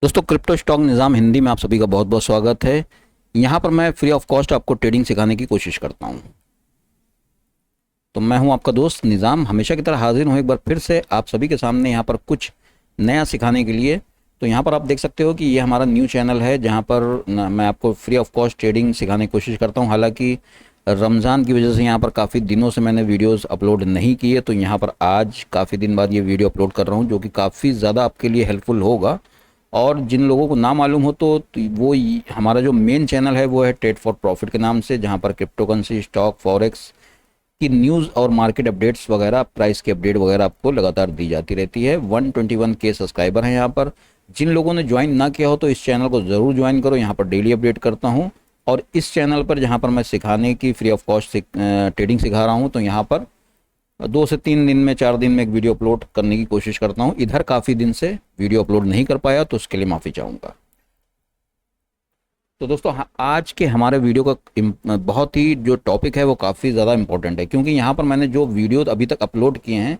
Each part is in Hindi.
दोस्तों, क्रिप्टो स्टॉक निज़ाम हिंदी में आप सभी का बहुत बहुत स्वागत है। यहाँ पर मैं फ्री ऑफ कॉस्ट आपको ट्रेडिंग सिखाने की कोशिश करता हूँ। तो मैं हूँ आपका दोस्त निज़ाम, हमेशा की तरह हाजिर हूँ एक बार फिर से आप सभी के सामने यहाँ पर कुछ नया सिखाने के लिए। तो यहाँ पर आप देख सकते हो कि ये हमारा न्यू चैनल है जहाँ पर मैं आपको फ्री ऑफ कॉस्ट ट्रेडिंग सिखाने की कोशिश करता हूँ। हालाँकि रमज़ान की वजह से यहाँ पर काफ़ी दिनों से मैंने वीडियोस अपलोड नहीं किए, तो यहाँ पर आज काफ़ी दिन बाद ये वीडियो अपलोड कर रहा हूँ, जो कि काफ़ी ज़्यादा आपके लिए हेल्पफुल होगा। और जिन लोगों को ना मालूम हो तो वो हमारा जो मेन चैनल है वो है ट्रेड फॉर प्रॉफिट के नाम से, जहाँ पर क्रिप्टो करेंसी, स्टॉक, फॉरेक्स की न्यूज़ और मार्केट अपडेट्स वगैरह, प्राइस के अपडेट वगैरह आपको लगातार दी जाती रहती है। 121 के सब्सक्राइबर हैं यहाँ पर। जिन लोगों ने ज्वाइन ना किया हो तो इस चैनल को ज़रूर ज्वाइन करो, यहाँ पर डेली अपडेट करता हूँ। और इस चैनल पर जहाँ पर मैं सिखाने की फ्री ऑफ कॉस्ट ट्रेडिंग सिखा रहा हूँ, तो यहाँ पर 2 से 3 दिन में, 4 दिन में एक वीडियो अपलोड करने की कोशिश करता हूँ। इधर काफ़ी दिन से वीडियो अपलोड नहीं कर पाया, तो उसके लिए माफ़ी चाहूँगा। तो दोस्तों, आज के हमारे वीडियो का बहुत ही जो टॉपिक है वो काफ़ी ज़्यादा इम्पोर्टेंट है, क्योंकि यहाँ पर मैंने जो वीडियो अभी तक अपलोड किए हैं,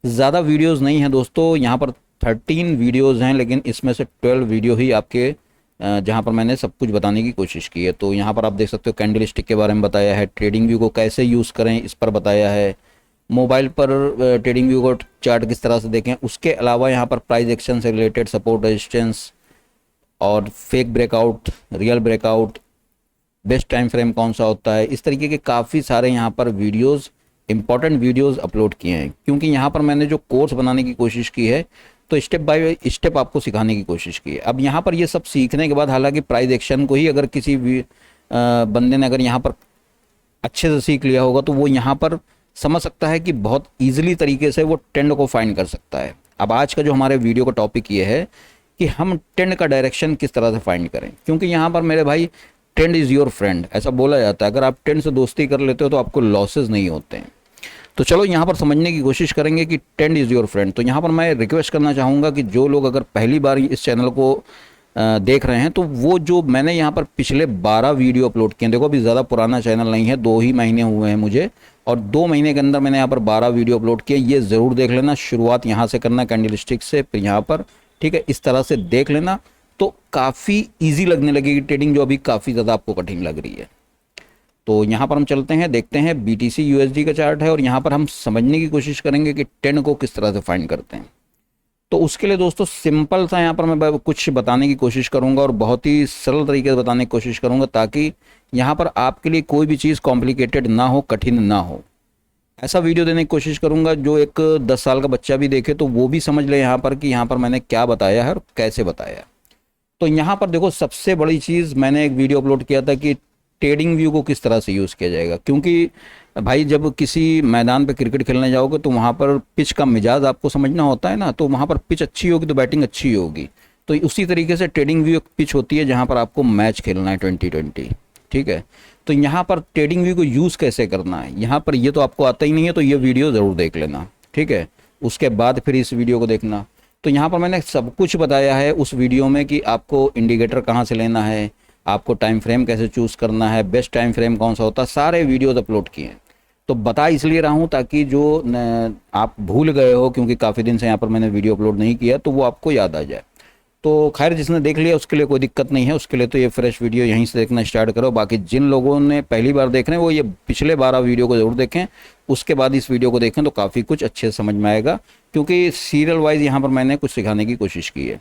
ज़्यादा वीडियोज़ नहीं हैं दोस्तों। यहाँ पर 13 वीडियोज़ हैं, लेकिन इसमें से 12 वीडियो ही आपके जहाँ पर मैंने सब कुछ बताने की कोशिश की है। तो यहाँ पर आप देख सकते हो, कैंडल स्टिक के बारे में बताया है, ट्रेडिंग व्यू को कैसे यूज़ करें इस पर बताया है, मोबाइल पर ट्रेडिंग व्यू को चार्ट किस तरह से देखें। उसके अलावा यहाँ पर प्राइस एक्शन से रिलेटेड, सपोर्ट, रेजिस्टेंस और fake breakout, real breakout, best time frame कौन सा होता है, इस तरीके के काफ़ी सारे यहाँ पर वीडियोस, इंपॉर्टेंट वीडियोस अपलोड किए हैं। क्योंकि यहाँ पर मैंने जो कोर्स बनाने की कोशिश की है, तो स्टेप बाय स्टेप आपको सिखाने की कोशिश की है। अब यहाँ पर ये सब सीखने के बाद, हालांकि प्राइस एक्शन को ही अगर किसी भी बंदे ने अगर यहाँ पर अच्छे से सीख लिया होगा, तो वो यहाँ पर समझ सकता है कि बहुत ईजिली तरीके से वो ट्रेंड को फाइंड कर सकता है। अब आज का जो हमारे वीडियो का टॉपिक ये है कि हम ट्रेंड का डायरेक्शन किस तरह से फाइंड करें। क्योंकि यहाँ पर मेरे भाई, ट्रेंड इज़ योर फ्रेंड, ऐसा बोला जाता है। अगर आप ट्रेंड से दोस्ती कर लेते हो तो आपको लॉसेज नहीं होते हैं। तो चलो यहाँ पर समझने की कोशिश करेंगे कि ट्रेंड इज़ योर फ्रेंड। तो यहाँ पर मैं रिक्वेस्ट करना चाहूँगा कि जो लोग अगर पहली बार इस चैनल को देख रहे हैं, तो वो जो मैंने यहाँ पर पिछले 12 वीडियो अपलोड किए हैं, देखो अभी ज़्यादा पुराना चैनल नहीं है, 2 ही महीने हुए हैं मुझे, और 2 महीने के अंदर मैंने यहाँ पर 12 वीडियो अपलोड किए। ये ज़रूर देख लेना, शुरुआत यहाँ से करना कैंडल स्टिक से, फिर यहाँ पर, ठीक है, इस तरह से देख लेना, तो काफ़ी ईजी लगने लगेगी ट्रेडिंग, जो अभी काफ़ी ज़्यादा आपको कठिन लग रही है। तो यहाँ पर हम चलते हैं, देखते हैं BTC USD का चार्ट है, और यहाँ पर हम समझने की कोशिश करेंगे कि ट्रेंड को किस तरह से फाइंड करते हैं। तो उसके लिए दोस्तों सिंपल सा यहाँ पर मैं कुछ बताने की कोशिश करूँगा, और बहुत ही सरल तरीके से बताने की कोशिश करूँगा, ताकि यहाँ पर आपके लिए कोई भी चीज़ कॉम्प्लिकेटेड ना हो, कठिन ना हो। ऐसा वीडियो देने की कोशिश करूँगा जो एक 10 साल का बच्चा भी देखे तो वो भी समझ ले यहाँ पर कि यहाँ पर मैंने क्या बताया है और कैसे बताया है। तो यहाँ पर देखो, सबसे बड़ी चीज़, मैंने एक वीडियो अपलोड किया था कि ट्रेडिंग व्यू को किस तरह से यूज़ किया जाएगा। क्योंकि भाई, जब किसी मैदान पे क्रिकेट खेलने जाओगे तो वहाँ पर पिच का मिजाज आपको समझना होता है ना। तो वहाँ पर पिच अच्छी होगी तो बैटिंग अच्छी होगी। तो उसी तरीके से ट्रेडिंग व्यू एक पिच होती है जहाँ पर आपको मैच खेलना है 2020, ठीक है। तो यहाँ पर ट्रेडिंग व्यू को यूज़ कैसे करना है, यहाँ पर ये तो आपको आता ही नहीं है, तो ये वीडियो ज़रूर देख लेना, ठीक है। उसके बाद फिर इस वीडियो को देखना। तो यहाँ पर मैंने सब कुछ बताया है उस वीडियो में कि आपको इंडिकेटर कहाँ से लेना है, आपको टाइम फ्रेम कैसे चूज़ करना है, बेस्ट टाइम फ्रेम कौन सा होता है, सारे वीडियोज़ अपलोड किए हैं। तो बता इसलिए रहा हूँ ताकि जो आप भूल गए हो, क्योंकि काफ़ी दिन से यहाँ पर मैंने वीडियो अपलोड नहीं किया, तो वो आपको याद आ जाए। तो खैर, जिसने देख लिया उसके लिए कोई दिक्कत नहीं है, उसके लिए तो ये फ्रेश वीडियो यहीं से देखना स्टार्ट करो। बाकी जिन लोगों ने पहली बार देख रहे हैं वो ये पिछले 12 वीडियो को ज़रूर देखें, उसके बाद इस वीडियो को देखें, तो काफ़ी कुछ अच्छे से समझ में आएगा। क्योंकि सीरियल वाइज यहाँ पर मैंने कुछ सिखाने की कोशिश की है।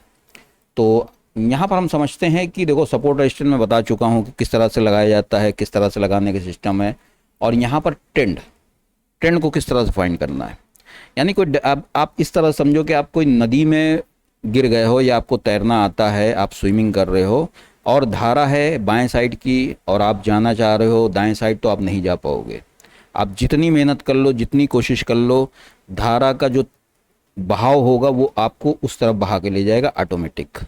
तो यहाँ पर हम समझते हैं कि देखो, सपोर्ट रेजिस्टेंस में बता चुका हूँ कि किस तरह से लगाया जाता है, किस तरह से लगाने के सिस्टम है। और यहाँ पर ट्रेंड को किस तरह से फाइंड करना है। यानी कोई आप इस तरह समझो कि आप कोई नदी में गिर गए हो, या आपको तैरना आता है, आप स्विमिंग कर रहे हो, और धारा है बाएं साइड की, और आप जाना चाह रहे हो दाएं साइड, तो आप नहीं जा पाओगे। आप जितनी मेहनत कर लो, जितनी कोशिश कर लो, धारा का जो बहाव होगा वो आपको उस तरफ बहा के ले जाएगा ऑटोमेटिक।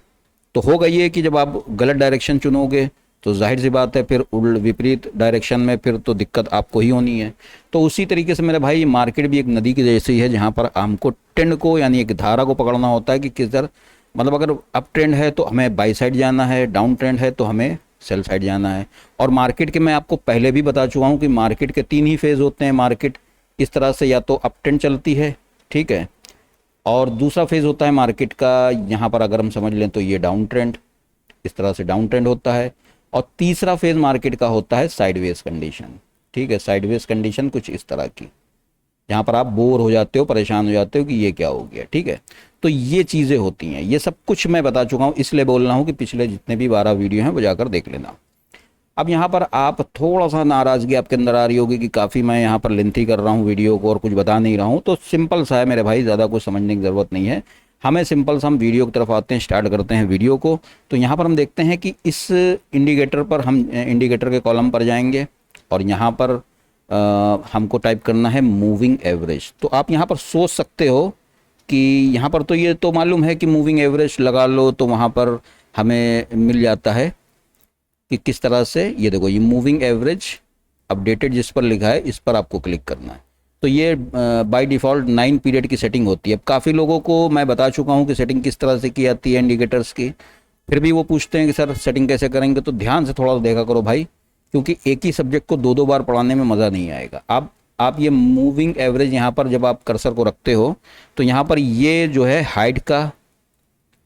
तो होगा ये कि जब आप गलत डायरेक्शन चुनोगे तो जाहिर सी बात है फिर विपरीत डायरेक्शन में फिर तो दिक्कत आपको ही होनी है। तो उसी तरीके से मेरे भाई, मार्केट भी एक नदी की जैसी है, जहाँ पर हमको ट्रेंड को, यानी एक धारा को पकड़ना होता है कि किस तरह, मतलब अगर अप ट्रेंड है तो हमें बाई साइड जाना है, डाउन ट्रेंड है तो हमें सेल साइड जाना है। और मार्केट के मैं आपको पहले भी बता चुका हूँ कि मार्केट के 3 ही फेज़ होते हैं। मार्केट इस तरह से या तो अप ट्रेंड चलती है, ठीक है, और दूसरा फेज़ होता है मार्केट का, यहाँ पर अगर हम समझ लें तो ये डाउन ट्रेंड, इस तरह से डाउन ट्रेंड होता है। और तीसरा फेज़ मार्केट का होता है साइडवेज कंडीशन, ठीक है, साइडवेज कंडीशन कुछ इस तरह की, जहाँ पर आप बोर हो जाते हो, परेशान हो जाते हो कि ये क्या हो गया, ठीक है। तो ये चीज़ें होती हैं, ये सब कुछ मैं बता चुका हूँ, इसलिए बोल रहा हूँ कि पिछले जितने भी 12 वीडियो हैं वो जाकर देख लेना। अब यहाँ पर आप थोड़ा सा नाराज़गी आपके अंदर आ रही होगी कि काफ़ी मैं यहाँ पर लेंथी कर रहा हूँ वीडियो को और कुछ बता नहीं रहा हूँ, तो सिंपल सा है मेरे भाई, ज़्यादा कुछ समझने की ज़रूरत नहीं है। हमें सिंपल सा हम वीडियो की तरफ आते हैं, स्टार्ट करते हैं वीडियो को। तो यहाँ पर हम देखते हैं कि इस इंडिकेटर पर हम इंडिकेटर के कॉलम पर जाएंगे और यहाँ पर हमको टाइप करना है मूविंग एवरेज। तो आप यहाँ पर सोच सकते हो कि यहाँ पर तो ये तो मालूम है कि मूविंग एवरेज लगा लो तो वहाँ पर हमें मिल जाता है कि किस तरह से। ये देखो, ये मूविंग एवरेज अपडेटेड जिस पर लिखा है, इस पर आपको क्लिक करना है। तो ये बाय डिफ़ॉल्ट 9 पीरियड की सेटिंग होती है। अब काफ़ी लोगों को मैं बता चुका हूँ कि सेटिंग किस तरह से की जाती है इंडिकेटर्स की, फिर भी वो पूछते हैं कि सर सेटिंग कैसे करेंगे। तो ध्यान से थोड़ा देखा करो भाई, क्योंकि एक ही सब्जेक्ट को दो दो बार पढ़ाने में मज़ा नहीं आएगा। आप ये मूविंग एवरेज यहाँ पर जब आप कर्सर को रखते हो तो यहाँ पर ये जो है हाइड का,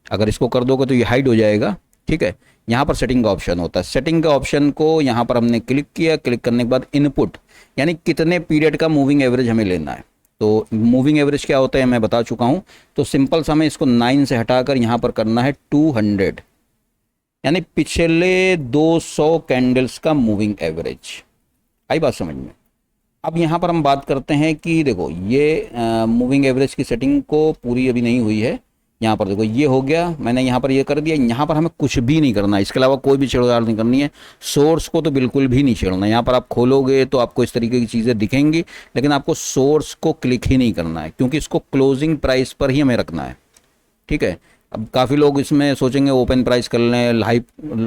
अगर इसको कर दोगे तो ये हाइड हो जाएगा, ठीक है। यहाँ पर सेटिंग का ऑप्शन होता है, सेटिंग का ऑप्शन को यहाँ पर हमने क्लिक किया, क्लिक करने के बाद इनपुट, यानी कितने पीरियड का मूविंग एवरेज हमें लेना है। तो मूविंग एवरेज क्या होता है मैं बता चुका हूँ। तो सिंपल सा हमें इसको 9 से हटाकर यहाँ पर करना है 200, यानी पिछले 200 कैंडल्स का मूविंग एवरेज। आई बात समझ में। अब यहाँ पर हम बात करते हैं कि देखो ये मूविंग एवरेज की सेटिंग को पूरी अभी नहीं हुई है। यहाँ पर देखो ये हो गया, मैंने यहाँ पर ये कर दिया। यहाँ पर हमें कुछ भी नहीं करना है, इसके अलावा कोई भी छेड़छाड़ नहीं करनी है। सोर्स को तो बिल्कुल भी नहीं छेड़ना है। यहाँ पर आप खोलोगे तो आपको इस तरीके की चीज़ें दिखेंगी, लेकिन आपको सोर्स को क्लिक ही नहीं करना है, क्योंकि इसको क्लोजिंग प्राइस पर ही हमें रखना है, ठीक है। अब काफ़ी लोग इसमें सोचेंगे ओपन प्राइस कर लें, हाई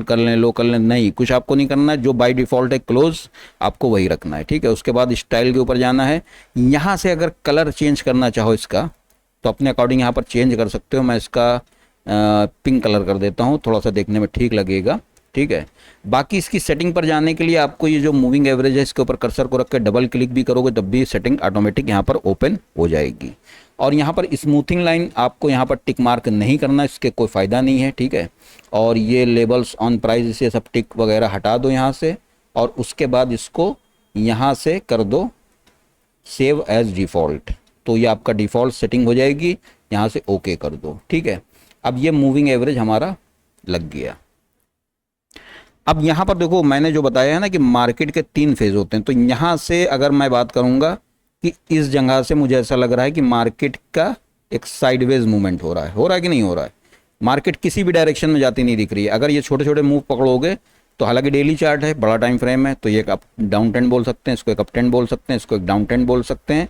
कर लें, लो कर लें, नहीं, कुछ आपको नहीं करना है। जो बाय डिफ़ॉल्ट है क्लोज, आपको वही रखना है, ठीक है। उसके बाद स्टाइल के ऊपर जाना है। यहाँ से अगर कलर चेंज करना चाहो इसका तो अपने अकॉर्डिंग यहाँ पर चेंज कर सकते हो। मैं इसका पिंक कलर कर देता हूँ, थोड़ा सा देखने में ठीक लगेगा, ठीक है। बाकी इसकी सेटिंग पर जाने के लिए आपको ये जो मूविंग एवरेज है इसके ऊपर कर्सर को रख के डबल क्लिक भी करोगे तब भी सेटिंग ऑटोमेटिक यहाँ पर ओपन हो जाएगी। और यहाँ पर स्मूथिंग लाइन आपको यहाँ पर टिक मार्क नहीं करना, इसके कोई फ़ायदा नहीं है, ठीक है। और ये लेबल्स ऑन प्राइस, इसे सब टिक वगैरह हटा दो यहाँ से, और उसके बाद इसको यहाँ से कर दो सेव एज डिफ़ॉल्ट। तो ये आपका डिफ़ॉल्ट सेटिंग हो जाएगी, यहाँ से ओके कर दो, ठीक है। अब ये मूविंग एवरेज हमारा लग गया। अब यहाँ पर देखो मैंने जो बताया है ना कि मार्केट के 3 फेज़ होते हैं। तो यहाँ से अगर मैं बात करूँगा कि इस जगह से मुझे ऐसा लग रहा है कि मार्केट का एक साइडवेज मूवमेंट हो रहा है कि नहीं हो रहा है। मार्केट किसी भी डायरेक्शन में जाती नहीं दिख रही है। अगर ये छोटे छोटे मूव पकड़ोगे तो, हालांकि डेली चार्ट है, बड़ा टाइम फ्रेम है, तो ये एक अप डाउन ट्रेंड बोल सकते हैं, इसको एक अप ट्रेंड बोल सकते हैं, इसको एक डाउन ट्रेंड बोल सकते हैं।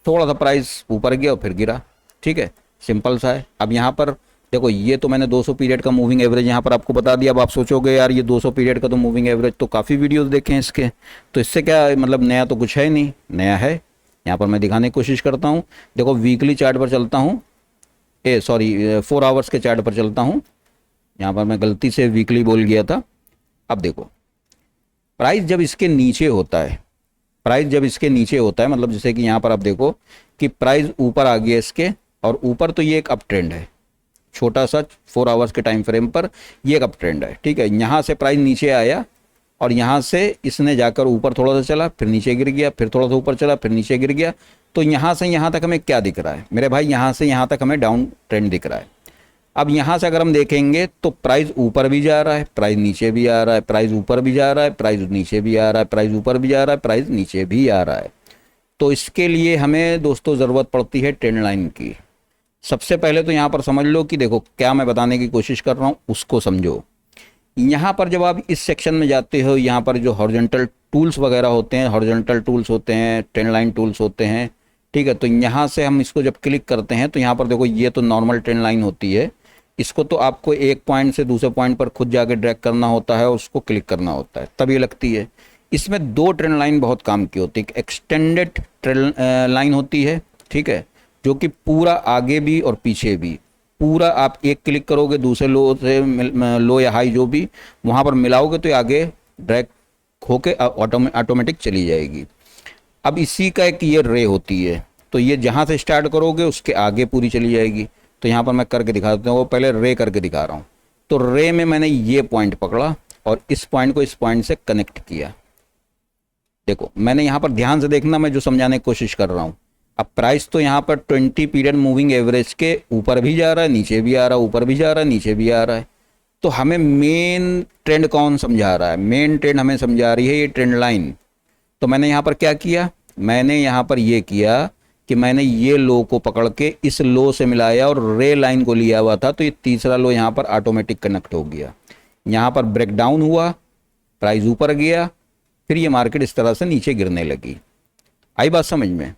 थोड़ा सा प्राइस ऊपर गया और फिर गिरा, ठीक है, सिंपल सा है। अब यहाँ पर देखो ये तो मैंने 200 पीरियड का मूविंग एवरेज यहाँ पर आपको बता दिया। अब आप सोचोगे यार ये 200 पीरियड का तो मूविंग एवरेज तो काफ़ी वीडियोस देखे हैं इसके, तो इससे क्या मतलब नया तो कुछ है नहीं, नया है। यहाँ पर मैं दिखाने की कोशिश करता हूँ। देखो वीकली चार्ट पर चलता हूँ, 4 आवर्स के चार्ट पर चलता हूँ। यहाँ पर मैं गलती से वीकली बोल गया था। अब देखो प्राइस जब इसके नीचे होता है, मतलब जैसे कि यहाँ पर आप देखो कि प्राइस ऊपर आ गया इसके, और ऊपर तो ये एक अप ट्रेंड है, छोटा सा 4 आवर्स के टाइम फ्रेम पर ये एक अप ट्रेंड है, ठीक है। यहाँ से प्राइस नीचे आया और यहाँ से इसने जाकर ऊपर थोड़ा सा चला, फिर नीचे गिर गया, फिर थोड़ा सा ऊपर चला, फिर नीचे गिर गया। तो यहाँ से यहाँ तक हमें क्या दिख रहा है मेरे भाई, यहाँ से यहाँ तक हमें डाउन ट्रेंड दिख रहा है। अब यहाँ से अगर हम देखेंगे तो प्राइस ऊपर भी जा रहा है, प्राइस नीचे भी आ रहा है, प्राइस ऊपर भी जा रहा है, प्राइस नीचे भी आ रहा है, प्राइस ऊपर भी जा रहा है, प्राइस नीचे भी आ रहा है। तो इसके लिए हमें दोस्तों ज़रूरत पड़ती है ट्रेंड लाइन की। सबसे पहले तो यहाँ पर समझ लो कि देखो क्या मैं बताने की कोशिश कर रहा हूँ उसको समझो। यहाँ पर जब आप इस सेक्शन में जाते हो, यहाँ पर जो हॉरिजॉन्टल टूल्स वगैरह होते हैं, हॉरिजॉन्टल टूल्स होते हैं, ट्रेंड लाइन टूल्स होते हैं, ठीक है। तो यहाँ से हम इसको जब क्लिक करते हैं तो यहाँ पर देखो ये तो नॉर्मल ट्रेंड लाइन होती है, इसको तो आपको एक पॉइंट से दूसरे पॉइंट पर खुद जाके ड्रैग करना होता है और उसको क्लिक करना होता है तब ये लगती है। इसमें 2 ट्रेंड लाइन बहुत काम की होती है। एक एक्सटेंडेड ट्रेंड लाइन होती है, ठीक है, जो कि पूरा आगे भी और पीछे भी पूरा आप एक क्लिक करोगे दूसरे लो से लो या हाई जो भी वहाँ पर मिलाओगे तो ये आगे ड्रैग होके ऑटोमेटिक चली जाएगी। अब इसी का एक ये रे होती है, तो ये जहाँ से स्टार्ट करोगे उसके आगे पूरी चली जाएगी। तो यहाँ पर मैं करके दिखा देता हूँ, वो पहले रे करके दिखा रहा हूँ। तो रे में मैंने ये पॉइंट पकड़ा और इस पॉइंट को इस पॉइंट से कनेक्ट किया। देखो मैंने यहाँ पर ध्यान से देखना, मैं जो समझाने की कोशिश कर रहा हूँ। अब प्राइस तो यहाँ पर 20 पीरियड मूविंग एवरेज के ऊपर भी जा रहा है, नीचे भी आ रहा है, ऊपर भी जा रहा है, नीचे भी आ रहा है। तो हमें मेन ट्रेंड कौन समझा रहा है? मेन ट्रेंड हमें समझा रही है ये ट्रेंड लाइन। तो मैंने यहाँ पर क्या किया, मैंने यहाँ पर ये किया कि मैंने ये लो को पकड़ के इस लो से मिलाया और रे लाइन को लिया हुआ था, तो ये तीसरा लो यहाँ पर ऑटोमेटिक कनेक्ट हो गया। यहाँ पर ब्रेक डाउन हुआ, प्राइस ऊपर गया, फिर ये मार्केट इस तरह से नीचे गिरने लगी। आई बात समझ में?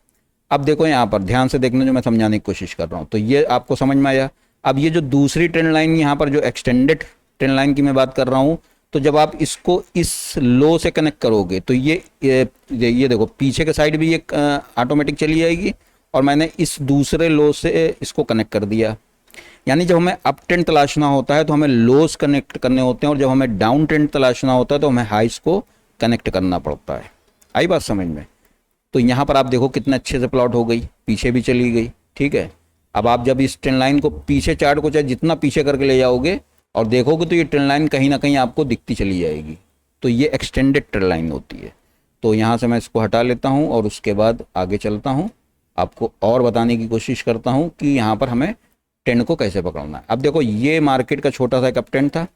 अब देखो यहाँ पर ध्यान से देखना जो मैं समझाने की कोशिश कर रहा हूँ, तो ये आपको समझ में आया। अब ये जो दूसरी ट्रेंड लाइन यहाँ पर जो एक्सटेंडेड ट्रेंड लाइन की मैं बात कर रहा हूँ, तो जब आप इसको इस लो से कनेक्ट करोगे तो ये देखो पीछे के साइड भी ये ऑटोमेटिक चली जाएगी, और मैंने इस दूसरे लो से इसको कनेक्ट कर दिया। यानी जब हमें अप ट्रेंड तलाशना होता है तो हमें लोस कनेक्ट करने होते हैं, और जब हमें डाउन ट्रेंड तलाशना होता है तो हमें हाइस को कनेक्ट करना पड़ता है। आई बात समझ में? तो यहाँ पर आप देखो कितने अच्छे से प्लॉट हो गई, पीछे भी चली गई। ठीक है, अब आप जब इस ट्रेंड लाइन को पीछे, चार्ट को चाहे जितना पीछे करके ले जाओगे और देखोगे तो ये ट्रेंड लाइन कहीं ना कहीं आपको दिखती चली जाएगी। तो ये एक्सटेंडेड ट्रेंड लाइन होती है। तो यहाँ से मैं इसको हटा लेता हूँ और उसके बाद आगे चलता हूँ, आपको और बताने की कोशिश करता हूँ कि यहाँ पर हमें ट्रेंड को कैसे पकड़ना है। अब देखो ये मार्केट का छोटा सा एक अप ट्रेंड था।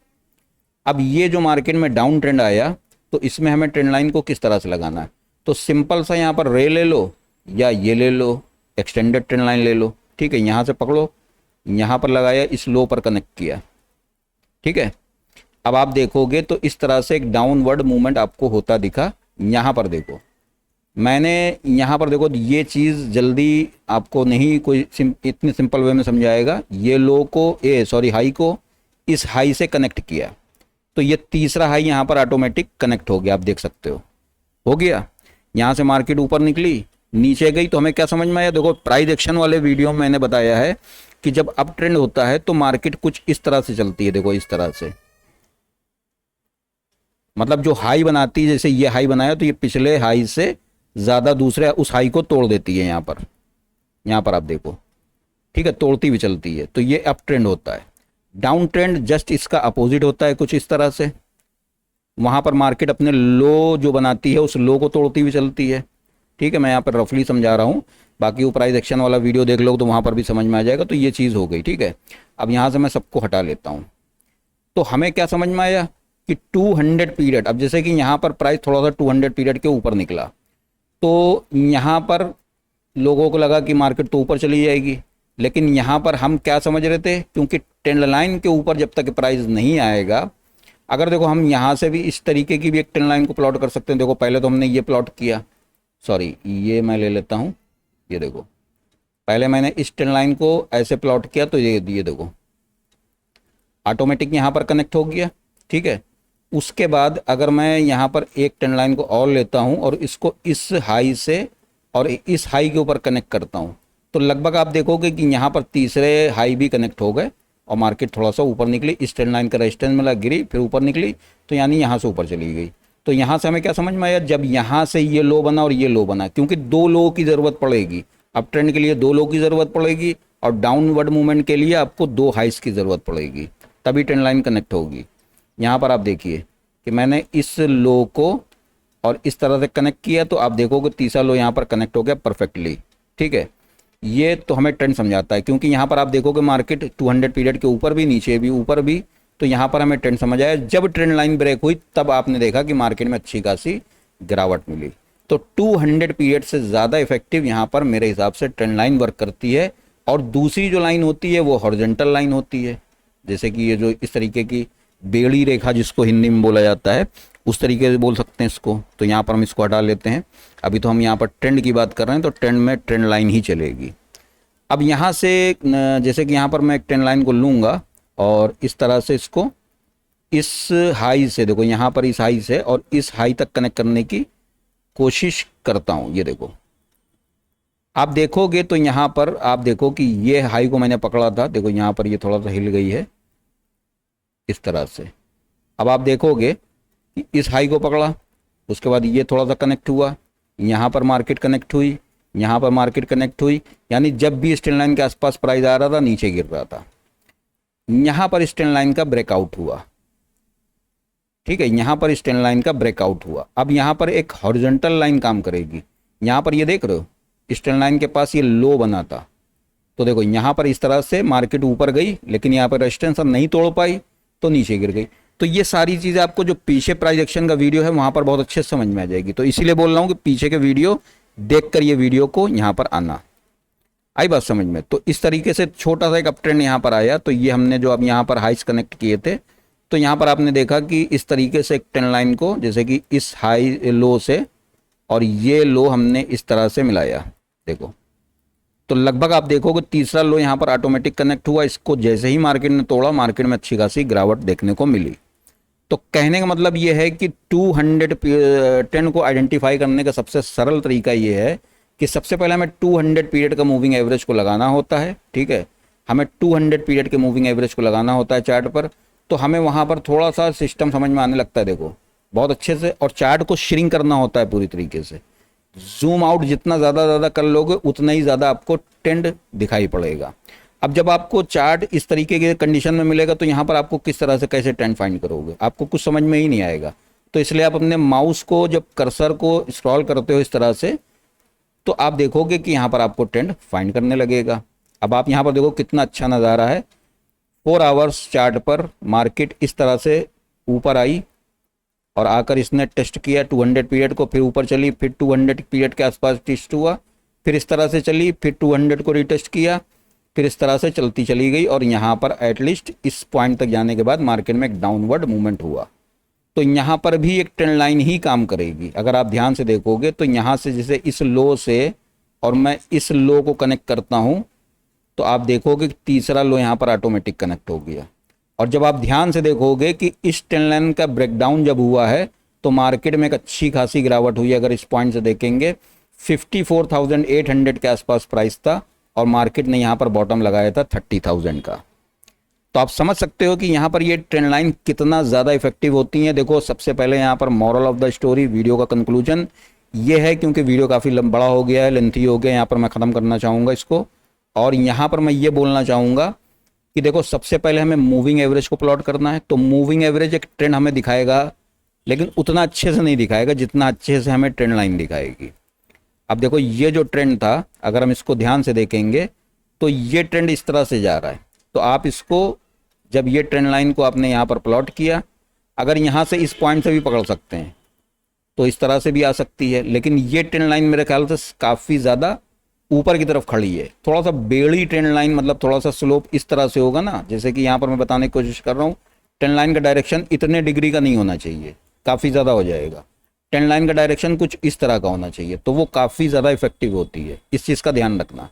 अब ये जो मार्केट में डाउन ट्रेंड आया तो इसमें हमें ट्रेंड लाइन को किस तरह से लगाना है? तो सिंपल सा यहाँ पर रे ले लो या ये ले लो, एक्सटेंडेड ट्रेंड लाइन ले लो। ठीक है, यहाँ से पकड़ो, यहाँ पर लगाया, इस लो पर कनेक्ट किया। ठीक है, अब आप देखोगे तो इस तरह से एक डाउनवर्ड मूवमेंट आपको होता दिखा। यहाँ पर देखो, मैंने यहाँ पर देखो ये चीज़ जल्दी आपको नहीं कोई इतनी सिंपल वे में समझाएगा। ये लो को हाई को इस हाई से कनेक्ट किया, तो ये तीसरा हाई यहाँ पर ऑटोमेटिक कनेक्ट हो गया। आप देख सकते हो गया। यहाँ से मार्केट ऊपर निकली, नीचे गई, तो हमें क्या समझ में आया? देखो प्राइस एक्शन वाले वीडियो में मैंने बताया है कि जब अप ट्रेंड होता है तो मार्केट कुछ इस तरह से चलती है। देखो इस तरह से, मतलब जो हाई बनाती है, जैसे ये हाई बनाया तो ये पिछले हाई से ज़्यादा दूसरे उस हाई को तोड़ देती है। यहाँ पर आप देखो, ठीक है, तोड़ती हुई चलती है। तो ये अप ट्रेंड होता है। डाउन ट्रेंड जस्ट इसका अपोजिट होता है, कुछ इस तरह से। वहाँ पर मार्केट अपने लो जो बनाती है उस लो को तोड़ती हुई चलती है। ठीक है, मैं यहाँ पर रफली समझा रहा हूँ, बाकी वो प्राइस एक्शन वाला वीडियो देख लो तो वहाँ पर भी समझ में आ जाएगा। तो ये चीज़ हो गई। ठीक है, अब यहाँ से मैं सबको हटा लेता हूँ। तो हमें क्या समझ में आया कि 200 पीरियड, अब जैसे कि यहाँ पर प्राइस थोड़ा सा 200 पीरियड के ऊपर निकला, तो यहाँ पर लोगों को लगा कि मार्केट तो ऊपर चली जाएगी, लेकिन यहाँ पर हम क्या समझ रहे थे, क्योंकि ट्रेंड लाइन के ऊपर जब तक प्राइस नहीं आएगा, अगर देखो हम यहाँ से भी इस तरीके की भी एक ट्रेंड लाइन को प्लॉट कर सकते हैं। देखो पहले तो हमने ये प्लॉट किया, सॉरी ये मैं ले लेता हूँ, ये देखो पहले मैंने इस ट्रेंड लाइन को ऐसे प्लॉट किया, तो ये देखो ऑटोमेटिक यहाँ पर कनेक्ट हो गया। ठीक है, उसके बाद अगर मैं यहाँ पर एक ट्रेंड लाइन को और लेता हूँ और इसको इस हाई से और इस हाई के ऊपर कनेक्ट करता हूँ, तो लगभग आप देखोगे कि यहाँ पर तीसरे हाई भी कनेक्ट हो गए और मार्केट थोड़ा सा ऊपर निकली, इस ट्रेंड लाइन का रेजिस्टेंस मिला, गिरी, फिर ऊपर निकली, तो यानी यहाँ से ऊपर चली गई। तो यहाँ से हमें क्या समझ में आया, जब यहाँ से ये लो बना और ये लो बना, क्योंकि दो लो की ज़रूरत पड़ेगी अप ट्रेंड के लिए, दो लो की ज़रूरत पड़ेगी, और डाउनवर्ड मूवमेंट के लिए आपको दो हाइस की ज़रूरत पड़ेगी, तभी ट्रेंड लाइन कनेक्ट होगी। यहाँ पर आप देखिए कि मैंने इस लो को और इस तरह से कनेक्ट किया, तो आप देखोगे तीसरा लो यहाँ पर कनेक्ट हो गया परफेक्टली। ठीक है, ये तो हमें ट्रेंड समझाता है, क्योंकि यहाँ पर आप देखोगे मार्केट 200 पीरियड के ऊपर भी, नीचे भी, ऊपर भी, तो यहाँ पर हमें ट्रेंड समझ आया। जब ट्रेंड लाइन ब्रेक हुई तब आपने देखा कि मार्केट में अच्छी खासी गिरावट मिली। तो 200 पीरियड से ज़्यादा इफेक्टिव यहाँ पर मेरे हिसाब से ट्रेंड लाइन वर्क करती है। और दूसरी जो लाइन होती है वो हॉरिजॉन्टल लाइन होती है, जैसे कि ये जो इस तरीके की बेड़ी रेखा जिसको हिंदी में बोला जाता है, उस तरीके से बोल सकते हैं इसको। तो यहाँ पर हम इसको हटा लेते हैं। अभी तो हम यहाँ पर ट्रेंड की बात कर रहे हैं, तो ट्रेंड में ट्रेंड लाइन ही चलेगी। अब यहाँ से जैसे कि यहाँ पर मैं एक ट्रेंड लाइन को लूँगा और इस तरह से इसको इस हाई से, देखो यहाँ पर इस हाई से और इस हाई तक कनेक्ट करने की कोशिश करता हूँ। ये देखो आप देखोगे तो यहाँ पर आप देखो कि ये हाई को मैंने पकड़ा था, देखो यहाँ पर ये थोड़ा सा हिल गई है इस तरह से। अब आप देखोगे कि इस हाई को पकड़ा, उसके बाद ये थोड़ा सा कनेक्ट हुआ, यहाँ पर मार्केट कनेक्ट हुई, यहाँ पर मार्केट कनेक्ट हुई, यानी जब भी इस ट्रेंड लाइन के आसपास प्राइस आ रहा था नीचे गिर रहा था। यहाँ पर इस ट्रेंड लाइन का ब्रेकआउट हुआ, ठीक है, यहाँ पर इस ट्रेंड लाइन का ब्रेकआउट हुआ। अब यहाँ पर एक हॉरिजॉन्टल लाइन काम करेगी, यहाँ पर ये देख रहे हो इस ट्रेंड लाइन के पास ये लो बना था, तो देखो यहाँ पर इस तरह से मार्केट ऊपर गई, लेकिन यहाँ पर रेजिस्टेंस नहीं तोड़ पाई तो नीचे गिर गई। तो ये सारी चीज़ें आपको जो पीछे प्राइस एक्शन का वीडियो है वहाँ पर बहुत अच्छे से समझ में आ जाएगी। तो इसीलिए बोल रहा हूँ कि पीछे के वीडियो देखकर ये वीडियो को यहाँ पर आना। आई बात समझ में? तो इस तरीके से छोटा सा एक अप ट्रेंड यहाँ पर आया, तो ये हमने जो अब यहाँ पर हाइस कनेक्ट किए थे, तो यहाँ पर आपने देखा कि इस तरीके से एक ट्रेंड लाइन को, जैसे कि इस हाई लो से और ये लो हमने इस तरह से मिलाया, देखो, तो लगभग आप देखोगे तीसरा लो यहाँ पर ऑटोमेटिक कनेक्ट हुआ। इसको जैसे ही मार्केट ने तोड़ा, मार्केट में अच्छी खासी गिरावट देखने को मिली। तो कहने का मतलब ये है कि 200 ट्रेंड को आइडेंटिफाई करने का सबसे सरल तरीका ये है कि सबसे पहले हमें 200 पीरियड का मूविंग एवरेज को लगाना होता है, ठीक है, हमें 200 पीरियड के मूविंग एवरेज को लगाना होता है चार्ट पर। तो हमें वहाँ पर थोड़ा सा सिस्टम समझ में आने लगता है, देखो बहुत अच्छे से, और चार्ट को श्रिंक करना होता है पूरी तरीके से। जूम आउट जितना ज़्यादा कर लोगे उतना ही ज़्यादा आपको ट्रेंड दिखाई पड़ेगा। अब जब आपको चार्ट इस तरीके के कंडीशन में मिलेगा तो यहाँ पर आपको किस तरह से कैसे ट्रेंड फाइंड करोगे, आपको कुछ समझ में ही नहीं आएगा। तो इसलिए आप अपने माउस को जब कर्सर को स्क्रॉल करते हो इस तरह से, तो आप देखोगे कि यहाँ पर आपको ट्रेंड फाइंड करने लगेगा। अब आप यहाँ पर देखो कितना अच्छा नज़ारा है, 4 आवर्स चार्ट पर मार्केट इस तरह से ऊपर आई और आकर इसने टेस्ट किया 200 पीरियड को, फिर ऊपर चली, फिर 200 पीरियड के आसपास टेस्ट हुआ, फिर इस तरह से चली, फिर 200 को रिटेस्ट किया, फिर इस तरह से चलती चली गई, और यहाँ पर एटलीस्ट इस पॉइंट तक जाने के बाद मार्केट में एक डाउनवर्ड मूवमेंट हुआ। तो यहाँ पर भी एक ट्रेंड लाइन ही काम करेगी। अगर आप ध्यान से देखोगे तो यहाँ से जैसे इस लो से और मैं इस लो को कनेक्ट करता हूँ, तो आप देखोगे कि तीसरा लो यहाँ पर ऑटोमेटिक कनेक्ट हो गया। और जब आप ध्यान से देखोगे कि इस ट्रेंड लाइन का ब्रेकडाउन जब हुआ है तो मार्केट में एक अच्छी खासी गिरावट हुई। अगर इस पॉइंट से देखेंगे 54,800 के आसपास प्राइस था और मार्केट ने यहाँ पर बॉटम लगाया था 30,000 का। तो आप समझ सकते हो कि यहाँ पर ये ट्रेंड लाइन कितना ज़्यादा इफेक्टिव होती है। देखो सबसे पहले यहाँ पर moral of the story, video का कंक्लूजन ये है, क्योंकि वीडियो काफ़ी बड़ा हो गया है, लेंथी हो गया, यहाँ पर मैं ख़त्म करना चाहूँगा इसको। और यहाँ पर मैं ये बोलना चाहूँगा कि देखो सबसे पहले हमें मूविंग एवरेज को प्लॉट करना है। तो मूविंग एवरेज एक ट्रेंड हमें दिखाएगा, लेकिन उतना अच्छे से नहीं दिखाएगा जितना अच्छे से हमें ट्रेंड लाइन दिखाएगी। अब देखो ये जो ट्रेंड था, अगर हम इसको ध्यान से देखेंगे तो ये ट्रेंड इस तरह से जा रहा है। तो आप इसको, जब ये ट्रेंड लाइन को आपने यहाँ पर प्लॉट किया, अगर यहाँ से इस पॉइंट से भी पकड़ सकते हैं तो इस तरह से भी आ सकती है, लेकिन ये ट्रेंड लाइन मेरे ख्याल से काफ़ी ज़्यादा ऊपर की तरफ खड़ी है। थोड़ा सा बेड़ी ट्रेंड लाइन, मतलब थोड़ा सा स्लोप इस तरह से होगा ना, जैसे कि यहाँ पर मैं बताने की कोशिश कर रहा हूँ। ट्रेंड लाइन का डायरेक्शन इतने डिग्री का नहीं होना चाहिए, काफ़ी ज़्यादा हो जाएगा। ट्रेंड लाइन का डायरेक्शन कुछ इस तरह का होना चाहिए, तो वो काफ़ी ज़्यादा इफेक्टिव होती है। इस चीज़ का ध्यान रखना।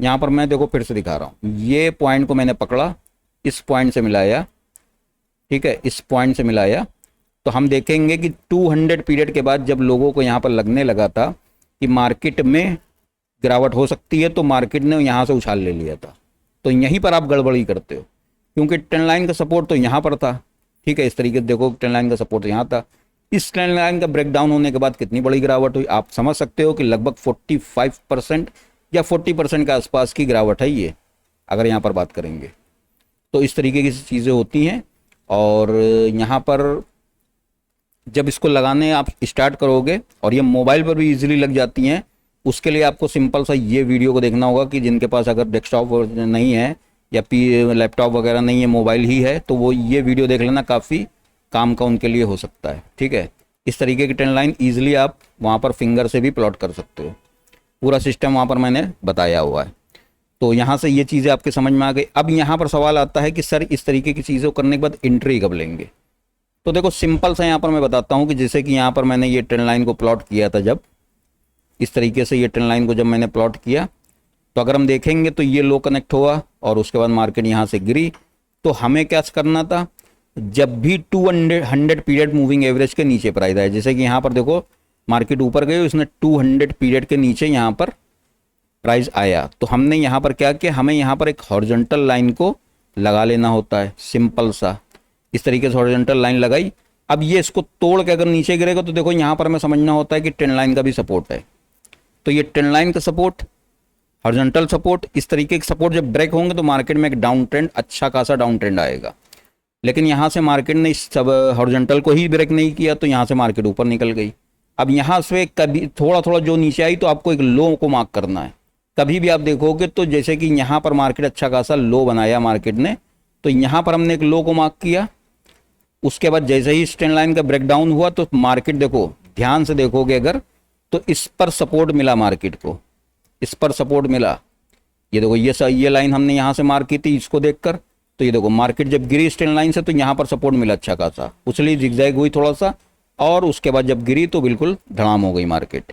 यहाँ पर मैं देखो फिर से दिखा रहा हूँ, ये पॉइंट को मैंने पकड़ा, इस पॉइंट से मिलाया, ठीक है, इस पॉइंट से मिलाया, तो हम देखेंगे कि 200 पीरियड के बाद जब लोगों को यहाँ पर लगने लगा था कि मार्केट में गिरावट हो सकती है, तो मार्केट ने यहाँ से उछाल ले लिया था। तो यहीं पर आप गड़बड़ी करते हो, क्योंकि ट्रेंड लाइन का सपोर्ट तो यहाँ पर था, ठीक है, इस तरीके से देखो ट्रेंड लाइन का सपोर्ट यहाँ था। इस ट्रेंड लाइन का ब्रेकडाउन होने के बाद कितनी बड़ी गिरावट हुई, आप समझ सकते हो कि लगभग 45% या 40% के आसपास की गिरावट है ये, अगर यहाँ पर बात करेंगे तो इस तरीके की चीज़ें होती हैं। और यहाँ पर जब इसको लगाने आप स्टार्ट करोगे, और ये मोबाइल पर भी इजीली लग जाती हैं, उसके लिए आपको सिंपल सा ये वीडियो को देखना होगा कि जिनके पास अगर डेस्कटॉप नहीं है या लैपटॉप वगैरह नहीं है, मोबाइल ही है, तो वो ये वीडियो देख लेना, काफ़ी काम का उनके लिए हो सकता है, ठीक है। इस तरीके की ट्रेंड लाइन ईजिली आप वहाँ पर फिंगर से भी प्लॉट कर सकते हो। पूरा सिस्टम वहाँ पर मैंने बताया हुआ है। तो यहाँ से ये चीज़ें आपके समझ में आ गई। अब यहाँ पर सवाल आता है कि सर इस तरीके की चीज़ों करने के बाद एंट्री कब लेंगे। तो देखो सिंपल सा यहाँ पर मैं बताता हूँ कि जैसे कि यहाँ पर मैंने ये ट्रेंड लाइन को प्लॉट किया था, जब इस तरीके से ये ट्रेंड लाइन को जब मैंने प्लॉट किया, तो अगर हम देखेंगे तो ये लो कनेक्ट हुआ और उसके बाद मार्केट यहाँ से गिरी। तो हमें क्या करना था, जब भी 200 पीरियड मूविंग एवरेज के नीचे प्राइस आए, जैसे कि यहाँ पर देखो मार्केट ऊपर गई, उसने 200 पीरियड के नीचे यहाँ पर प्राइस आया, तो हमने यहाँ पर क्या किया, हमें यहाँ पर एक हॉरिजॉन्टल लाइन को लगा लेना होता है, सिंपल सा। इस तरीके से हॉरिजॉन्टल लाइन लगाई। अब ये इसको तोड़ के अगर नीचे गिरेगा तो देखो यहाँ पर हमें समझना होता है कि ट्रेंड लाइन का भी सपोर्ट है। तो ये ट्रेंड लाइन का सपोर्ट, हॉरिजॉन्टल सपोर्ट, इस तरीके के सपोर्ट जब ब्रेक होंगे तो मार्केट में एक डाउन ट्रेंड, अच्छा खासा डाउन ट्रेंड आएगा। लेकिन यहाँ से मार्केट ने इस सब हॉरिजॉन्टल को ही ब्रेक नहीं किया, तो यहाँ से मार्केट ऊपर निकल गई। अब यहाँ से कभी थोड़ा थोड़ा जो नीचे आई तो आपको एक लो को मार्क करना है। कभी भी आप देखोगे तो जैसे कि यहाँ पर मार्केट अच्छा खासा लो बनाया मार्केट ने, तो यहाँ पर हमने एक लो को मार्क किया। उसके बाद जैसे ही ट्रेंड लाइन का ब्रेकडाउन हुआ तो मार्केट देखो, ध्यान से देखोगे अगर, तो इस पर सपोर्ट मिला मार्केट को, इस पर सपोर्ट मिला। ये देखो ये लाइन हमने यहाँ से मार्क की थी, इसको देखकर, तो ये देखो मार्केट जब गिरी ट्रेंड लाइन से तो यहाँ पर सपोर्ट मिला अच्छा खासा, उछली जिगजैग हुई थोड़ा सा, और उसके बाद जब गिरी तो बिल्कुल धड़ाम हो गई मार्केट।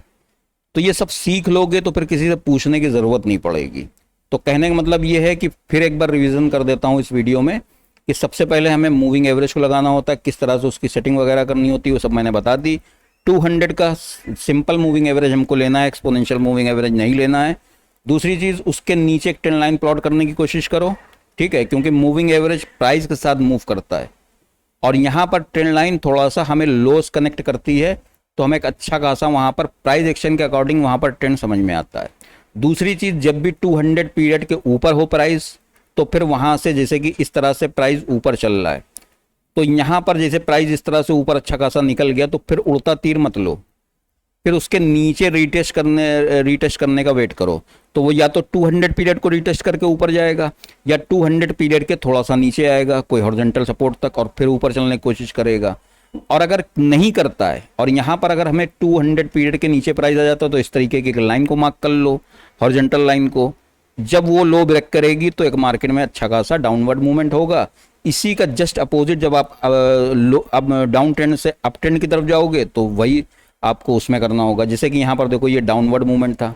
तो ये सब सीख लोगे तो फिर किसी से पूछने की ज़रूरत नहीं पड़ेगी। तो कहने का मतलब ये है कि फिर एक बार रिवीजन कर देता हूँ इस वीडियो में कि सबसे पहले हमें मूविंग एवरेज को लगाना होता है, किस तरह से उसकी सेटिंग वगैरह करनी होती है वो सब मैंने बता दी। 200 का सिंपल मूविंग एवरेज हमको लेना है, एक्सपोनेंशियल मूविंग एवरेज नहीं लेना है। दूसरी चीज़, उसके नीचे एक ट्रेंड लाइन प्लॉट करने की कोशिश करो, ठीक है, क्योंकि मूविंग एवरेज प्राइस के साथ मूव करता है और यहाँ पर ट्रेंड लाइन थोड़ा सा हमें लॉस कनेक्ट करती है, तो हमें एक अच्छा खासा वहाँ पर प्राइस एक्शन के अकॉर्डिंग वहाँ पर ट्रेंड समझ में आता है। दूसरी चीज़, जब भी 200 पीरियड के ऊपर हो प्राइस, तो फिर वहाँ से जैसे कि इस तरह से प्राइस ऊपर चल रहा है, तो यहाँ पर जैसे प्राइस इस तरह से ऊपर अच्छा खासा निकल गया तो फिर उड़ता तीर मत लो, फिर उसके नीचे रीटेस्ट करने का वेट करो। तो वो या तो 200 पीरियड को रीटेस्ट करके ऊपर जाएगा या 200 पीरियड के थोड़ा सा नीचे आएगा कोई हॉरिजॉन्टल सपोर्ट तक और फिर ऊपर चलने की कोशिश करेगा। और अगर नहीं करता है और यहाँ पर अगर हमें 200 पीरियड के नीचे प्राइस आ जाता है तो इस तरीके की एक लाइन को मार्क कर लो, हॉरिजॉन्टल लाइन को। जब वो लो ब्रेक करेगी तो एक मार्केट में अच्छा खासा डाउनवर्ड मूवमेंट होगा। इसी का जस्ट अपोजिट जब आप अब डाउन ट्रेंड से अप ट्रेंड की तरफ जाओगे तो वही आपको उसमें करना होगा। जैसे कि यहाँ पर देखो ये डाउनवर्ड मूवमेंट था,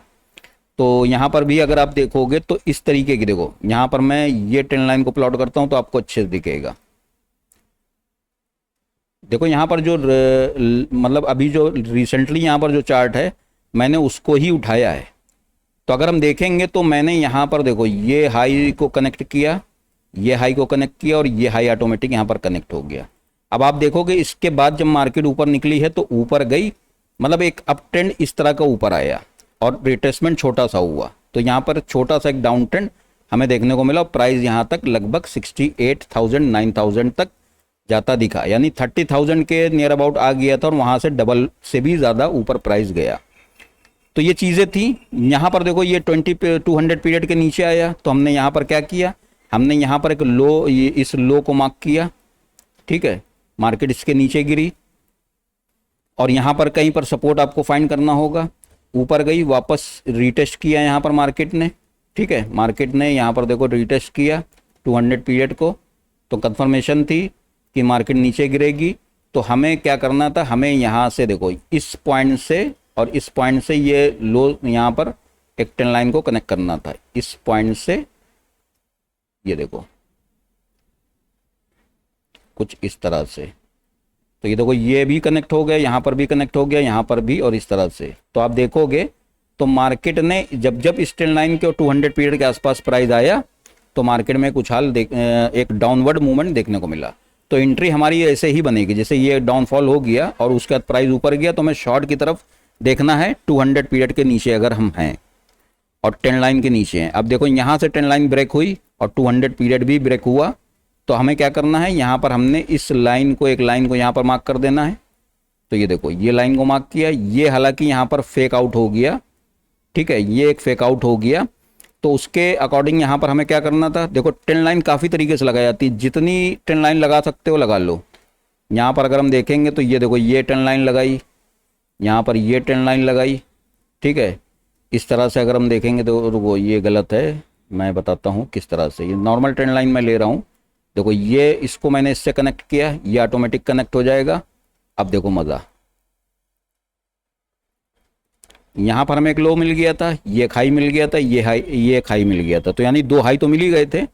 तो यहाँ पर भी अगर आप देखोगे तो इस तरीके की, देखो यहाँ पर मैं ये ट्रेंड लाइन को प्लॉट करता हूँ तो आपको अच्छे से दिखेगा। देखो यहाँ पर जो मतलब अभी जो रिसेंटली यहाँ पर जो चार्ट है मैंने उसको ही उठाया है। तो अगर हम देखेंगे तो मैंने यहाँ पर देखो ये हाई को कनेक्ट किया, ये हाई को कनेक्ट किया और ये हाई ऑटोमेटिक यहाँ पर कनेक्ट हो गया। अब आप देखोगे इसके बाद जब मार्केट ऊपर निकली है तो ऊपर गई, मतलब एक अप ट्रेंड इस तरह का ऊपर आया और रिट्रेसमेंट छोटा सा हुआ, तो यहाँ पर छोटा सा एक डाउन ट्रेंड हमें देखने को मिला। प्राइस यहाँ तक लगभग 68,000 9,000 तक जाता दिखा, यानी 30,000 के नियर अबाउट आ गया था और वहाँ से डबल से भी ज़्यादा ऊपर प्राइस गया। तो ये चीज़ें थी। यहाँ पर देखो ये 200 पीरियड के नीचे आया तो हमने यहाँ पर क्या किया, हमने यहाँ पर एक लो, ये इस लो को मार्क किया, ठीक है, मार्केट इसके नीचे गिरी और यहाँ पर कहीं पर सपोर्ट आपको फाइंड करना होगा। ऊपर गई, वापस रीटेस्ट किया यहाँ पर मार्केट ने, ठीक है, मार्केट ने यहाँ पर देखो रीटेस्ट किया 200 पीरियड को, तो कंफर्मेशन थी कि मार्केट नीचे गिरेगी। तो हमें क्या करना था, हमें यहाँ से देखो इस पॉइंट से और इस पॉइंट से ये लो यहाँ पर एक ट्रेंड लाइन को कनेक्ट करना था, इस पॉइंट से ये देखो कुछ इस तरह से। तो ये देखो ये भी कनेक्ट हो गया, यहाँ पर भी कनेक्ट हो गया, यहाँ पर भी, और इस तरह से। तो आप देखोगे तो मार्केट ने जब जब इस ट्रेंड लाइन के 200 पीरियड के आसपास प्राइस आया तो मार्केट में कुछ हाल एक डाउनवर्ड मूवमेंट देखने को मिला। तो एंट्री हमारी ऐसे ही बनेगी, जैसे ये डाउनफॉल हो गया और उसके बाद प्राइस ऊपर गया तो हमें शॉर्ट की तरफ देखना है 200 पीरियड के नीचे अगर हम हैं और ट्रेंड लाइन के नीचे हैं। अब देखो यहाँ से ट्रेंड लाइन ब्रेक हुई और 200 पीरियड भी ब्रेक हुआ, तो हमें क्या करना है, यहाँ पर हमने इस लाइन को, एक लाइन को यहाँ पर मार्क कर देना है। तो ये देखो ये लाइन को मार्क किया, ये हालांकि यहाँ पर फेक आउट हो गया, ठीक है, ये एक फेक आउट हो गया। तो उसके अकॉर्डिंग यहाँ पर हमें क्या करना था, देखो ट्रेंड लाइन काफ़ी तरीके से लगाई जाती है, जितनी ट्रेंड लाइन लगा सकते हो लगा लो। यहाँ पर अगर हम देखेंगे तो ये देखो ये ट्रेंड लाइन लगाई, यहाँ पर ये ट्रेंड लाइन लगाई, ठीक है। इस तरह से अगर हम देखेंगे तो वो ये गलत है, मैं बताता हूँ किस तरह से। ये नॉर्मल ट्रेंड लाइन मैं ले रहा हूँ, देखो ये इसको मैंने इससे कनेक्ट किया, ये ऑटोमेटिक कनेक्ट हो जाएगा। अब देखो मज़ा, यहाँ पर हमें एक लो मिल गया था, ये एक हाई मिल गया था, ये एक हाई मिल गया था, तो यानी दो हाई तो मिल ही गए थे।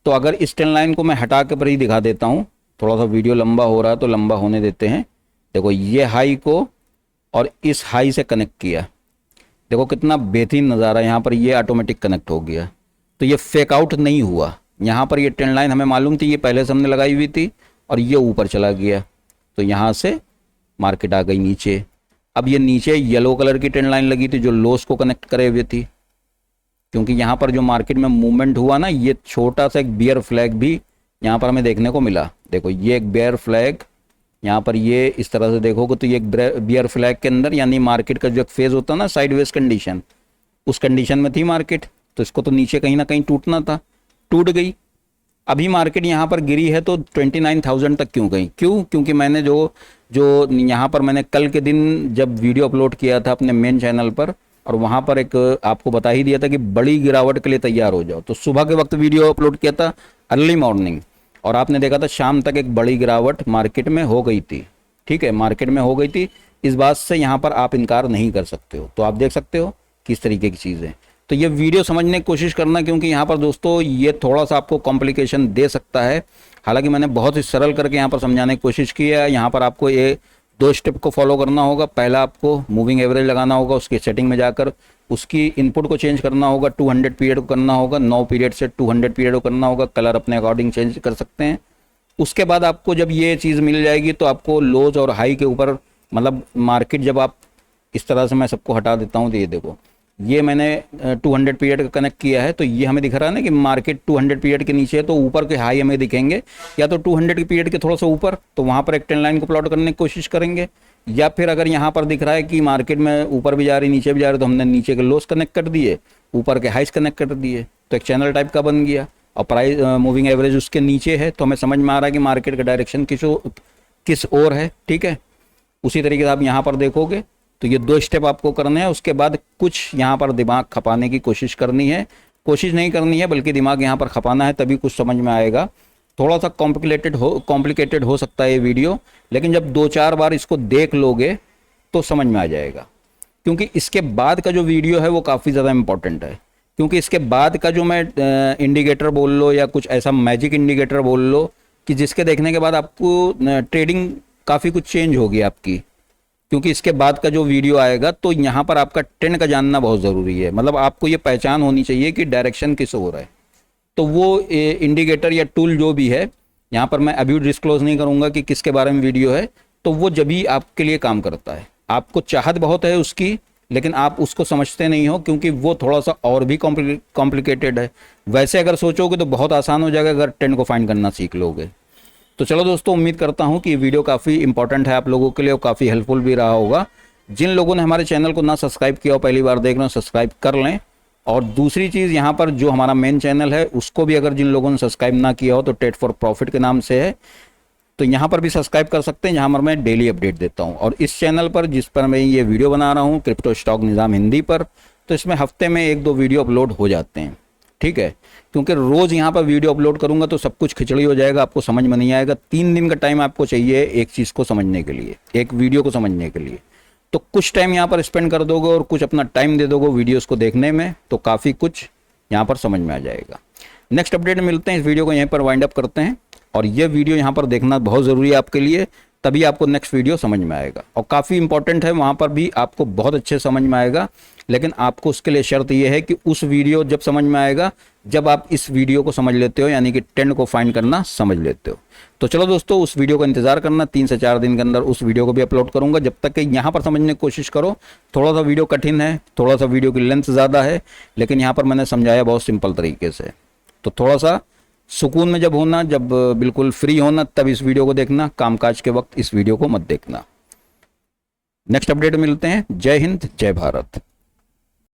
तो अगर इस ट्रेंड लाइन को मैं हटा के पर ही दिखा देता हूँ, थोड़ा सा वीडियो लंबा हो रहा है तो लंबा होने देते हैं। देखो ये हाई को और इस हाई से कनेक्ट किया, देखो कितना बेहतरीन नज़ारा, यहाँ पर ये ऑटोमेटिक कनेक्ट हो गया। तो ये फेक आउट नहीं हुआ, यहाँ पर ये ट्रेंड लाइन हमें मालूम थी, ये पहले से हमने लगाई हुई थी और ये ऊपर चला गया, तो यहाँ से मार्केट आ गई नीचे। अब ये नीचे येलो कलर की ट्रेंड लाइन लगी थी जो लोस को कनेक्ट करे हुए थी, क्योंकि यहाँ पर जो मार्केट में मूवमेंट हुआ ना, ये छोटा सा एक बियर फ्लैग भी यहाँ पर हमें देखने को मिला। देखो ये एक बियर फ्लैग, यहाँ पर ये इस तरह से देखोगे तो ये एक बियर फ्लैग के अंदर, यानी मार्केट का जो एक फेज होता है ना साइडवेज कंडीशन, उस कंडीशन में थी मार्केट। तो इसको तो नीचे कहीं ना कहीं टूटना था, टूट गई। अभी मार्केट यहाँ पर गिरी है तो 29,000 तक क्यों गई? क्योंकि मैंने जो जो यहाँ पर मैंने कल के दिन जब वीडियो अपलोड किया था अपने मेन चैनल पर, और वहाँ पर एक आपको बता ही दिया था कि बड़ी गिरावट के लिए तैयार हो जाओ। तो सुबह के वक्त वीडियो अपलोड किया था, अर्ली मॉर्निंग, और आपने देखा था शाम तक एक बड़ी गिरावट मार्केट में हो गई थी। ठीक है, मार्केट में हो गई थी, इस बात से यहाँ पर आप इनकार नहीं कर सकते हो। तो आप देख सकते हो किस तरीके की चीज़ है। तो ये वीडियो समझने की कोशिश करना, क्योंकि यहाँ पर दोस्तों ये थोड़ा सा आपको कॉम्प्लिकेशन दे सकता है। हालांकि मैंने बहुत ही सरल करके यहाँ पर समझाने की कोशिश की है। यहाँ पर आपको ये 2 स्टेप को फॉलो करना होगा। पहला आपको मूविंग एवरेज लगाना होगा, उसकी सेटिंग में जाकर उसकी इनपुट को चेंज करना होगा, 200 पीरियड को करना होगा, 9 पीरियड से 200 पीरियड को करना होगा। कलर अपने अकॉर्डिंग चेंज कर सकते हैं। उसके बाद आपको जब ये चीज़ मिल जाएगी तो आपको लोज और हाई के ऊपर, मतलब मार्केट जब आप इस तरह से, मैं सबको हटा देता हूँ तो ये देखो, ये मैंने 200 पीरियड का कनेक्ट किया है। तो ये हमें दिख रहा है ना कि मार्केट 200 पीरियड के नीचे है, तो ऊपर के हाई हमें दिखेंगे, या तो 200 के पीरियड के थोड़ा सा ऊपर, तो वहाँ पर एक ट्रेंड लाइन को प्लॉट करने की कोशिश करेंगे। या फिर अगर यहाँ पर दिख रहा है कि मार्केट में ऊपर भी जा रही नीचे भी जा रही, तो हमने नीचे के लोस कनेक्ट कर दिए, ऊपर के हाइस कनेक्ट कर दिए, तो एक चैनल टाइप का बन गया। और प्राइस मूविंग एवरेज उसके नीचे है, तो हमें समझ में आ रहा है कि मार्केट का डायरेक्शन किस ओर है। ठीक है, उसी तरीके से आप यहाँ पर देखोगे तो ये 2 स्टेप आपको करने हैं। उसके बाद कुछ यहाँ पर दिमाग खपाने की कोशिश करनी है, कोशिश नहीं करनी है बल्कि दिमाग यहाँ पर खपाना है, तभी कुछ समझ में आएगा। थोड़ा सा कॉम्प्लिकेटेड हो सकता है ये वीडियो, लेकिन जब 2-4 बार इसको देख लोगे तो समझ में आ जाएगा। क्योंकि इसके बाद का जो वीडियो है वो काफ़ी ज़्यादा इंपॉर्टेंट है। क्योंकि इसके बाद का जो मैं इंडिकेटर बोल लो या कुछ ऐसा मैजिक इंडिकेटर बोल लो कि जिसके देखने के बाद आपको ट्रेडिंग काफ़ी कुछ चेंज होगी आपकी। क्योंकि इसके बाद का जो वीडियो आएगा तो यहाँ पर आपका ट्रेंड का जानना बहुत ज़रूरी है। मतलब आपको ये पहचान होनी चाहिए कि डायरेक्शन किस हो रहा है। तो वो इंडिकेटर या टूल जो भी है, यहाँ पर मैं अभी डिस्क्लोज नहीं करूँगा कि किसके बारे में वीडियो है, तो वो जब भी आपके लिए काम करता है। आपको चाहत बहुत है उसकी, लेकिन आप उसको समझते नहीं हो, क्योंकि वो थोड़ा सा और भी कॉम्प्लिकेटेड है। वैसे अगर सोचोगे तो बहुत आसान हो जाएगा अगर ट्रेंड को फाइंड करना सीख लोगे। तो चलो दोस्तों, उम्मीद करता हूँ कि ये वीडियो काफ़ी इंपॉर्टेंट है आप लोगों के लिए और काफ़ी हेल्पफुल भी रहा होगा। जिन लोगों ने हमारे चैनल को ना सब्सक्राइब किया हो, पहली बार देख रहे हो, सब्सक्राइब कर लें। और दूसरी चीज़, यहाँ पर जो हमारा मेन चैनल है उसको भी अगर जिन लोगों ने सब्सक्राइब ना किया हो तो ट्रेड फॉर प्रॉफिट के नाम से है, तो यहाँ पर भी सब्सक्राइब कर सकते हैं, जहाँ पर मैं डेली अपडेट देता हूँ। और इस चैनल पर जिस पर मैं ये वीडियो बना रहा हूँ, क्रिप्टो स्टॉक निज़ाम हिंदी पर, तो इसमें हफ्ते में 1-2 वीडियो अपलोड हो जाते हैं। ठीक है, क्योंकि रोज़ यहाँ पर वीडियो अपलोड करूँगा तो सब कुछ खिचड़ी हो जाएगा, आपको समझ में नहीं आएगा। 3 दिन का टाइम आपको चाहिए एक चीज़ को समझने के लिए, एक वीडियो को समझने के लिए। तो कुछ टाइम यहाँ पर स्पेंड कर दोगे और कुछ अपना टाइम दे दोगे वीडियोज़ को देखने में, तो काफ़ी कुछ यहाँ पर समझ में आ जाएगा। नेक्स्ट अपडेट में मिलते हैं। इस वीडियो को यहीं पर वाइंड अप करते हैं, और ये वीडियो यहाँ पर देखना बहुत ज़रूरी है आपके लिए, तभी आपको नेक्स्ट वीडियो समझ में आएगा। और काफ़ी इंपॉर्टेंट है, वहाँ पर भी आपको बहुत अच्छे समझ में आएगा। लेकिन आपको उसके लिए शर्त यह है कि उस वीडियो जब समझ में आएगा जब आप इस वीडियो को समझ लेते हो, यानी कि ट्रेंड को फाइंड करना समझ लेते हो। तो चलो दोस्तों, उस वीडियो का इंतजार करना, 3 से 4 दिन के अंदर उस वीडियो को भी अपलोड करूंगा। जब तक कि यहाँ पर समझने की कोशिश करो। थोड़ा सा वीडियो कठिन है, थोड़ा सा वीडियो की लेंथ ज़्यादा है, लेकिन यहाँ पर मैंने समझाया बहुत सिंपल तरीके से। तो थोड़ा सा सुकून में जब होना, जब बिल्कुल फ्री होना, तब इस वीडियो को देखना। कामकाज के वक्त इस वीडियो को मत देखना। नेक्स्ट अपडेट मिलते हैं। जय हिंद, जय भारत।